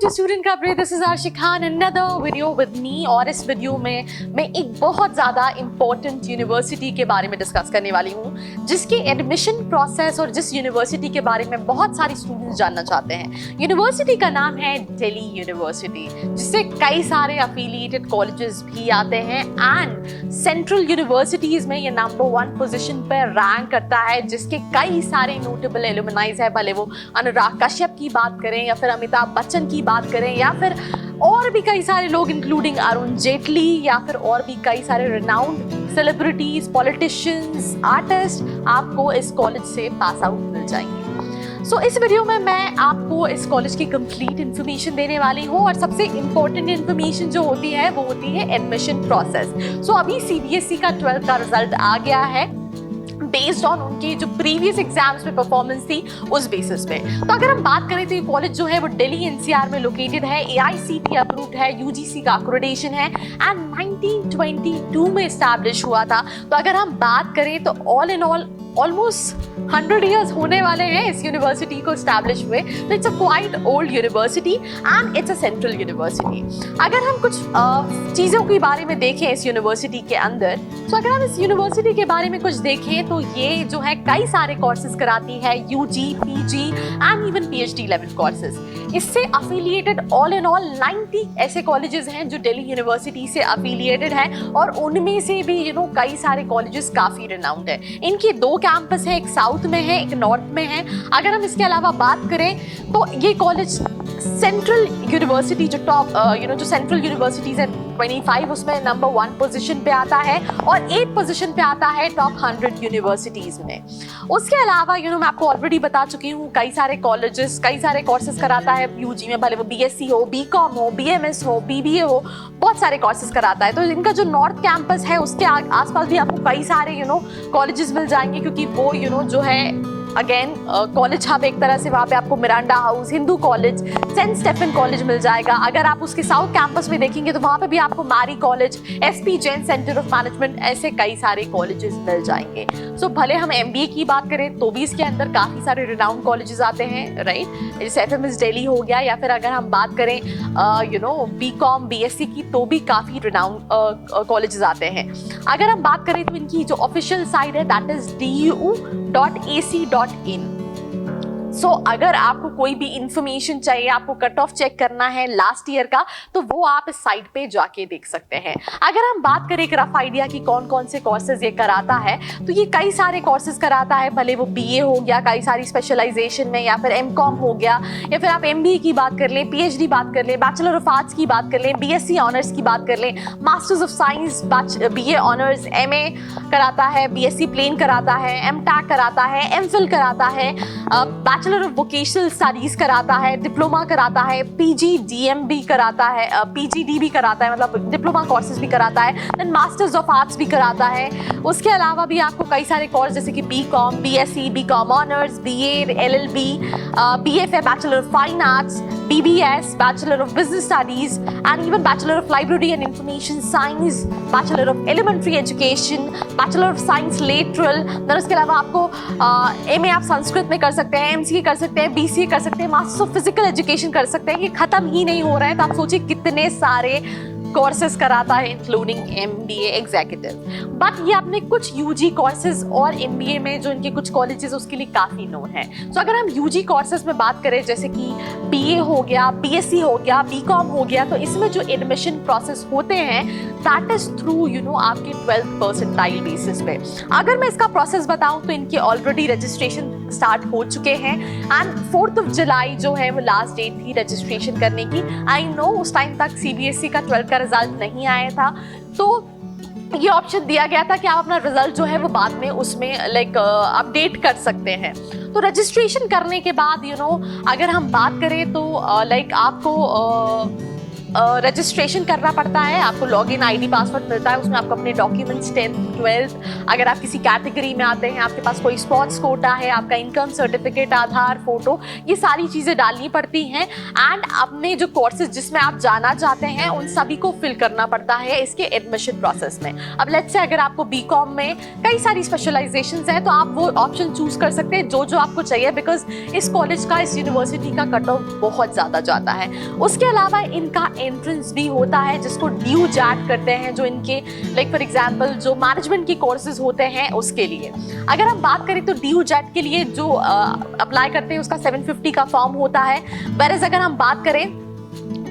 To student coverage, this is Arshi Khan, another video with me. और इस video में मैं एक बहुत ज़्यादा इम्पोर्टेंट यूनिवर्सिटी के बारे में डिस्कस करने वाली हूँ, जिसके एडमिशन प्रोसेस और जिस यूनिवर्सिटी के बारे में बहुत सारे स्टूडेंट्स जानना चाहते हैं। यूनिवर्सिटी का नाम है दिल्ली यूनिवर्सिटी, जिससे कई सारे अफिलिएटेड कॉलेजेस भी आते हैं एंड सेंट्रल यूनिवर्सिटीज़ में ये नंबर 1 पोजीशन पर रैंक करता है, जिसके कई सारे नोटेबल एलुमनाइज है। भले वो अनुराग कश्यप की बात करें या फिर अमिताभ बच्चन की बात करें या फिर और भी कई सारे लोग इंक्लूडिंग अरुण जेटली या फिर और भी कई सारे रिनाउंड सेलिब्रिटीज, पॉलिटिशियंस, आर्टिस्ट आपको इस कॉलेज से पास आउट मिल जाएंगे। सो इस वीडियो में मैं आपको इस कॉलेज की कंप्लीट इन्फॉर्मेशन देने वाली हूँ और सबसे इम्पोर्टेंट इन्फॉर्मेशन जो होती है वो होती है एडमिशन प्रोसेस। सो अभी सीबीएसई का 12th का रिजल्ट आ गया है बेस्ड ऑन उनके जो प्रीवियस एग्जाम्स में परफॉर्मेंस थी उस बेसिस पे। तो अगर हम बात करें तो ये कॉलेज जो है वो दिल्ली एनसीआर में लोकेटेड है, एआईसीटी अप्रूव्ड है, यूजीसी का अक्रेडिटेशन है एंड 1922 में एस्टैब्लिश हुआ था। तो अगर हम बात करें तो all in all almost 100 years होने वाले हैं इस यूनिवर्सिटी को एस्टैब्लिश हुए। तो it's a quite old university and it's a central university. अगर हम कुछ चीज़ों के बारे में देखें इस यूनिवर्सिटी के अंदर, तो अगर हम इस यूनिवर्सिटी के बारे में कुछ देखें तो ये जो है कई सारे कोर्सेज कराती है, UG, PG and even PhD level courses. इससे अफिलिएटेड ऑल इन ऑल 90 ऐसे कॉलेजेस हैं जो दिल्ली यूनिवर्सिटी से अफिलिएटेड हैं और उनमें से भी कई सारे कॉलेजेस काफ़ी रिनाउंड है। इनके 2 कैंपस है, एक साउथ में है, एक नॉर्थ में है। अगर हम इसके अलावा बात करें तो ये कॉलेज सेंट्रल यूनिवर्सिटी जो टॉप जो सेंट्रल यूनिवर्सिटीज है 25 उसमें नंबर 1 पोजीशन पे आता है और 8 पोजीशन पे आता है टॉप 100 यूनिवर्सिटीज में। उसके अलावा मैं आपको ऑलरेडी बता चुकी हूँ कई सारे कॉलेजेस कई सारे कोर्सेज कराता है यूजी में, भले वो बीएससी हो, बीकॉम हो, बीएमएस हो, बीबीए हो, बहुत सारे कोर्सेज कराता है। तो इनका जो नॉर्थ कैंपस है उसके आसपास भी आपको कई सारे कॉलेजेस मिल जाएंगे, क्योंकि वो जो है अगेन कॉलेज हब एक तरह से वहाँ पे आपको Miranda House, Hindu College, Saint Stephen College मिल जाएगा। अगर आप उसके साउथ कैंपस में देखेंगे तो वहाँ पे भी आपको मारी college, SP Jain centre of management, ऐसे कई सारे कॉलेजेस मिल जाएंगे। सो भले हम एमबीए की बात करें तो भी इसके अंदर काफ़ी सारे रिनाउंड कॉलेजेस आते हैं, राइट, जैसे एफएमएस दिल्ली हो गया, या फिर अगर हम बात करें बीकॉम, बीएससी की तो भी काफ़ी रिनाउंड कॉलेजेस आते हैं। अगर हम बात करें तो इनकी जो ऑफिशियल साइट है दैट इज du.ac.in। सो अगर आपको कोई भी इंफॉर्मेशन चाहिए, आपको कट ऑफ चेक करना है लास्ट ईयर का, तो वो आप इस साइट पे जाके देख सकते हैं। अगर हम बात करें एक रफ आइडिया की कौन कौन से कोर्सेज ये कराता है, तो ये कई सारे कोर्सेज कराता है, भले वो बीए हो गया कई सारी स्पेशलाइजेशन में, या फिर एमकॉम हो गया, या फिर आप एमबीए की बात कर लें, पीएचडी बात कर लें, बैचलर ऑफ आर्ट्स की बात कर लें, बीएससी ऑनर्स की बात कर लें, masters of science, BA honours, MA कराता है, बीएससी प्लेन कराता है, एमटेक कराता है, एमफिल कराता है, बैचलर ऑफ वोकेशनल स्टडीज कराता है, डिप्लोमा कराता है, पीजीडीएम भी कराता है, पीजीडी भी कराता है, मतलब डिप्लोमा कोर्सेज भी कराता है, देन मास्टर्स ऑफ आर्ट्स भी कराता है। उसके अलावा भी आपको कई सारे कोर्स जैसे कि BCom, BSc, BCom honours, BA, LLB, BFA bachelor of fine arts, BBS bachelor of business studies and even bachelor of library and information science, bachelor of elementary education, bachelor of science lateral. Then उसके अलावा आपको MA आप संस्कृत में कर सकते हैं, MCA कर सकते हैं, बीसीए कर सकते हैं, मास्टर्स ऑफ फिजिकल एजुकेशन कर सकते हैं। ये खत्म ही नहीं हो रहा है, तो आप सोचिए कितने सारे कोर्सेज कराता है इंक्लूडिंग एमबीए एग्जीक्यूटिव। बट ये आपने कुछ यूजी कोर्सेज और एमबीए में जो इनके कुछ कॉलेजेस उसके लिए काफ़ी नोन है। सो अगर हम यूजी कोर्सेज में बात करें जैसे कि बीए हो गया, बीएससी हो गया, बीकॉम हो गया, तो इसमें जो एडमिशन प्रोसेस होते हैं दैट इज थ्रू आपके 12th परसेंटाइल बेसिस पे। अगर मैं इसका प्रोसेस बताऊं तो इनके ऑलरेडी रजिस्ट्रेशन स्टार्ट हो चुके हैं एंड 4 जुलाई जो है वो लास्ट डेट थी रजिस्ट्रेशन करने की। आई नो उस टाइम तक सीबीएसई का 12th का रिजल्ट नहीं आया था, तो ये ऑप्शन दिया गया था कि आप अपना रिजल्ट जो है वो बाद में उसमें अपडेट कर सकते हैं। तो रजिस्ट्रेशन करने के बाद अगर हम बात करें तो आपको रजिस्ट्रेशन करना पड़ता है, आपको लॉगिन आईडी पासवर्ड मिलता है, उसमें आपको अपने डॉक्यूमेंट्स 10th 12th, अगर आप किसी कैटेगरी में आते हैं, आपके पास कोई स्पोर्ट्स कोटा है, आपका इनकम सर्टिफिकेट, आधार, फोटो, ये सारी चीज़ें डालनी पड़ती हैं एंड अपने जो कोर्सेज जिसमें आप जाना चाहते हैं उन सभी को फिल करना पड़ता है इसके एडमिशन प्रोसेस में। अब लेट्स से अगर आपको बीकॉम में कई सारी स्पेशलाइजेशंस हैं तो आप वो ऑप्शन चूज कर सकते हैं जो आपको चाहिए, बिकॉज इस कॉलेज का, इस यूनिवर्सिटी का कट ऑफ बहुत ज़्यादा जाता है। उसके अलावा इनका एंट्रेंस भी होता है जिसको ड्यू जैट करते हैं, जो इनके लाइक फॉर एग्जांपल जो मैनेजमेंट के कोर्सेज होते हैं उसके लिए। अगर हम बात करें तो ड्यू जैट के लिए जो अप्लाई करते हैं उसका 750 का फॉर्म होता है। वेरएज़ अगर हम बात करें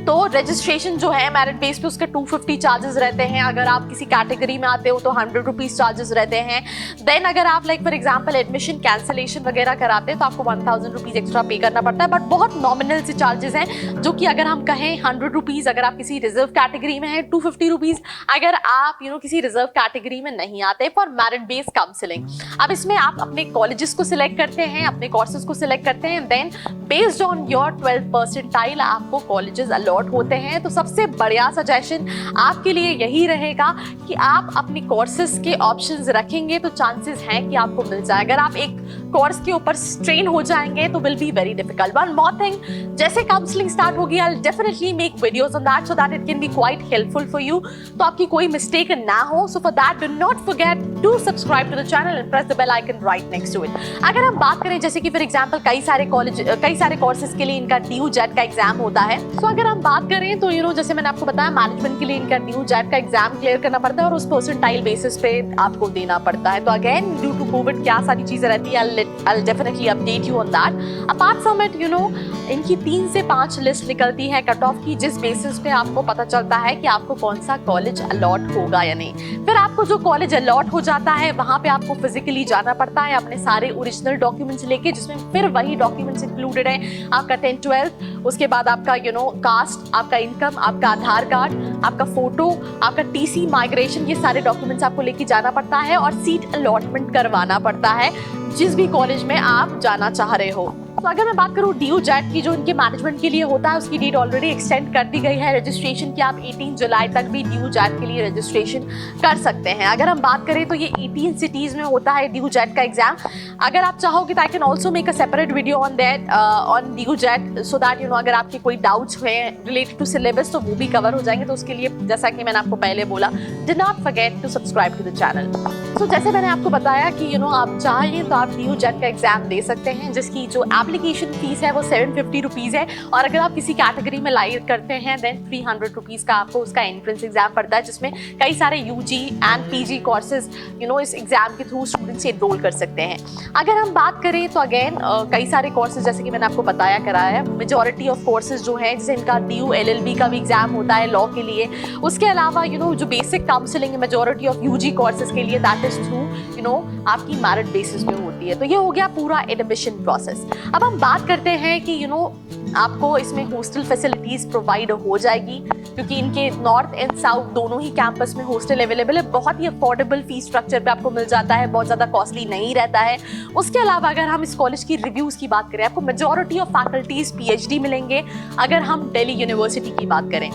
तो रजिस्ट्रेशन जो है मेरिट बेस पे उसके 250 चार्जेस रहते हैं। अगर आप किसी कैटेगरी में आते हो तो 100 रुपीज़ चार्जेस रहते हैं। देन अगर आप like for example admission cancellation वगैरह कराते हैं तो आपको 1000 रुपीज़ एक्स्ट्रा पे करना पड़ता है, बट बहुत नॉमिनल से चार्जेस हैं, जो कि अगर हम कहें 100 रुपीज़ अगर आप किसी रिजर्व कैटेगरी में है, 250 रुपीज़ अगर आप किसी रिजर्व कैटेगरी में नहीं आते फॉर मेरिट बेस्ड काउंसलिंग। अब इसमें आप अपने कॉलेजेस को सिलेक्ट करते हैं, अपने कोर्सेज को सिलेक्ट करते हैं, then based on your 12th percentile आपको कॉलेजेस होते हैं। तो सबसे बढ़िया सजेशन आपके लिए यही रहेगा कि आप अपने कोर्सेज के ऑप्शंस रखेंगे तो चांसेस हैं कि आपको मिल जाए। अगर आप एक कोर्स के ऊपर स्ट्रेन हो जाएंगे तो will be very difficult. One more thing, जैसे काउंसलिंग स्टार्ट होगी I will definitely make videos on that so that it can be quite helpful for you, तो आपकी कोई मिस्टेक ना हो। So for that do not forget to subscribe to the channel and press the bell icon right next to it. अगर हम बात करें जैसे कि फॉर एग्जांपल कई सारे कोर्सेज के लिए इनका ड्यू जैट का एग्जाम होता है। सो अगर हम बात करें तो जैसे मैंने आपको बताया मैनेजमेंट के लिए इनका ड्यू जैट का एग्जाम क्लियर करना पड़ता है और उस परसेंटाइल बेसिस पे आपको देना पड़ता है। तो अगेन ड्यू टू कोविड क्या सारी चीजें रहती है, आई will definitely update you on that. Apart from it इनकी 3 से 5 लिस्ट निकलती है कट ऑफ की, जिस बेसिस पे आपको पता चलता है कि आपको कौन सा कॉलेज अलॉट होगा या नहीं। फिर आपको जो कॉलेज अलॉट हो जाता है वहां पे आपको फिजिकली जाना पड़ता है अपने सारे ओरिजिनल डॉक्यूमेंट्स लेके, जिसमें फिर वही डॉक्यूमेंट्स इंक्लूडेड है आपका 10th 12th, उसके बाद आपका कास्ट, आपका इनकम, आपका आधार कार्ड, आपका फोटो, आपका टीसी, माइग्रेशन, ये सारे डॉक्यूमेंट्स आपको लेके जाना पड़ता है और सीट अलॉटमेंट करवाना पड़ता है जिस भी कॉलेज में आप जाना चाह रहे हो। तो अगर मैं बात करूँ ड्यू जैट की, जो इनके मैनेजमेंट के लिए होता है, उसकी डेट ऑलरेडी एक्सटेंड कर दी गई है रजिस्ट्रेशन की। आप 18 जुलाई तक भी ड्यू जैट के लिए रजिस्ट्रेशन कर सकते हैं। अगर हम बात करें तो ये 18 सिटीज़ में होता है ड्यू जैट का एग्जाम। अगर आप चाहोगे तो I can also make a separate video on that on DU JAT, so that अगर आपके कोई डाउट्स हुए रिलेटेड टू सिलेबस तो वो भी कवर हो जाएंगे। तो उसके लिए जैसा कि मैंने आपको पहले बोला, do not forget to subscribe to the channel. तो जैसे मैंने आपको बताया कि आप चाहें तो आप ड्यू जैट का एग्जाम दे सकते हैं, जिसकी जो एप्लीकेशन फीस है वो 750 रुपीज़ है, और अगर आप किसी कैटेगरी में लाइक करते हैं देन 300 रुपीज़ का आपको उसका एंट्रेंस एग्जाम पड़ता है, जिसमें कई सारे यूजी एंड पीजी कोर्सेज इस एग्जाम के थ्रू स्टूडेंट्स एनरोल कर सकते हैं। अगर हम बात करें तो अगेन कई सारे कोर्सेज जैसे कि मैंने आपको बताया कराया है, मेजॉरिटी ऑफ कोर्सेज जो हैं जैसे इनका ड्यू LLB का भी एग्जाम होता है लॉ के लिए। उसके अलावा जो बेसिक काउंसलिंग है मेजॉरिटी ऑफ यूजी कोर्सेज के लिए दैट इज थ्रू आपकी मेरिट बेसिस पे होती है। तो ये हो गया पूरा एडमिशन प्रोसेस। अब हम बात करते हैं कि आपको इसमें हॉस्टल फैसिलिटीज प्रोवाइड हो जाएगी, क्योंकि इनके नॉर्थ एंड साउथ दोनों ही कैंपस में हॉस्टल अवेलेबल है। बहुत ही अफोर्डेबल फीस स्ट्रक्चर पे आपको मिल जाता है, बहुत ज़्यादा कॉस्टली नहीं रहता है। उसके अलावा अगर हम इस कॉलेज की रिव्यूज़ की बात करें, आपको मेजॉरिटी ऑफ फैकल्टीज PhD मिलेंगे अगर हम दिल्ली यूनिवर्सिटी की बात करें।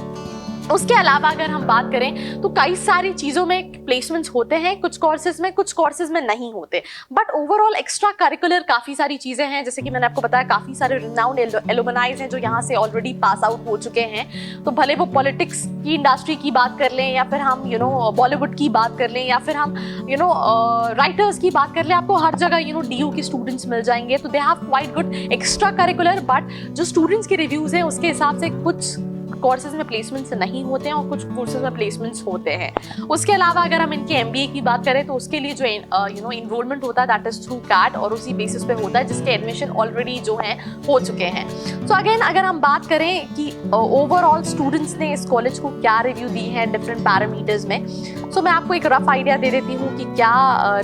उसके अलावा अगर हम बात करें तो कई सारी चीज़ों में प्लेसमेंट्स होते हैं, कुछ कोर्सेज में नहीं होते, बट ओवरऑल एक्स्ट्रा करिकुलर काफ़ी सारी चीज़ें हैं। जैसे कि मैंने आपको बताया काफ़ी सारे रिनाउंड एलुमनाइज हैं जो यहाँ से ऑलरेडी पास आउट हो चुके हैं। तो भले वो पॉलिटिक्स की इंडस्ट्री की बात कर लें, या फिर हम बॉलीवुड की बात कर लें, या फिर हम राइटर्स की बात कर लें, आपको हर जगह DU के स्टूडेंट्स मिल जाएंगे। तो they have quite good extra curricular, but जो स्टूडेंट्स के रिव्यूज़ हैं उसके हिसाब से कुछ कोर्सेज में प्लेसमेंट्स नहीं होते हैं और कुछ कोर्सेज में प्लेसमेंट्स होते हैं। उसके अलावा अगर हम इनके MBA की बात करें तो उसके लिए जो इनरोलमेंट होता है दैट इज थ्रू CAT, और उसी बेसिस पे होता है जिसके एडमिशन ऑलरेडी जो हैं हो चुके हैं। सो अगेन अगर हम बात करें कि ओवरऑल स्टूडेंट्स ने इस कॉलेज को क्या रिव्यू दी है डिफरेंट पैरामीटर्स में, सो मैं आपको एक रफ आइडिया दे देती हूँ कि क्या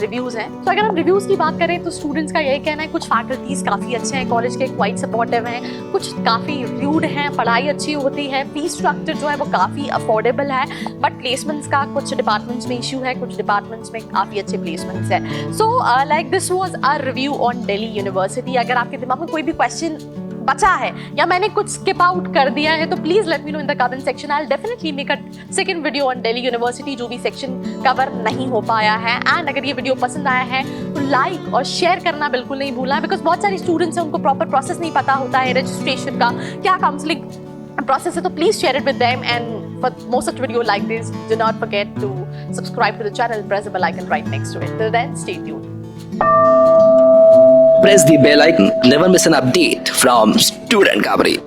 रिव्यूज़ हैं। तो अगर हम रिव्यूज़ की बात करें तो स्टूडेंट्स का यही कहना है कुछ फैकल्टीज़ काफ़ी अच्छे हैं कॉलेज के, क्वाइट सपोर्टिव हैं, कुछ काफ़ी रूड हैं, पढ़ाई अच्छी होती है, फीस स्ट्रक्चर जो है वो काफ़ी अफोर्डेबल है, बट प्लेसमेंट्स का कुछ डिपार्टमेंट्स में इशू है, कुछ डिपार्टमेंट्स में काफ़ी अच्छे प्लेसमेंट्स है। So like this was our review on Delhi university. अगर आपके दिमाग में कोई भी क्वेश्चन बचा है या मैंने कुछ स्किप आउट कर दिया है तो please let me know in the comment section. I will definitely make a second video on Delhi university जो भी सेक्शन कवर नहीं हो पाया है। एंड अगर ये वीडियो पसंद आया है तो लाइक और शेयर करना बिल्कुल नहीं भूलना, बिकॉज बहुत सारे स्टूडेंट्स हैं उनको प्रॉपर प्रोसेस नहीं पता होता है रजिस्ट्रेशन का, क्या काउंसलिंग process है, तो please share it with them. And for more such video like this, do not forget to subscribe to the channel, press the bell icon right next to it. Till then, stay tuned. Press the bell icon, never miss an update from Student Kabari.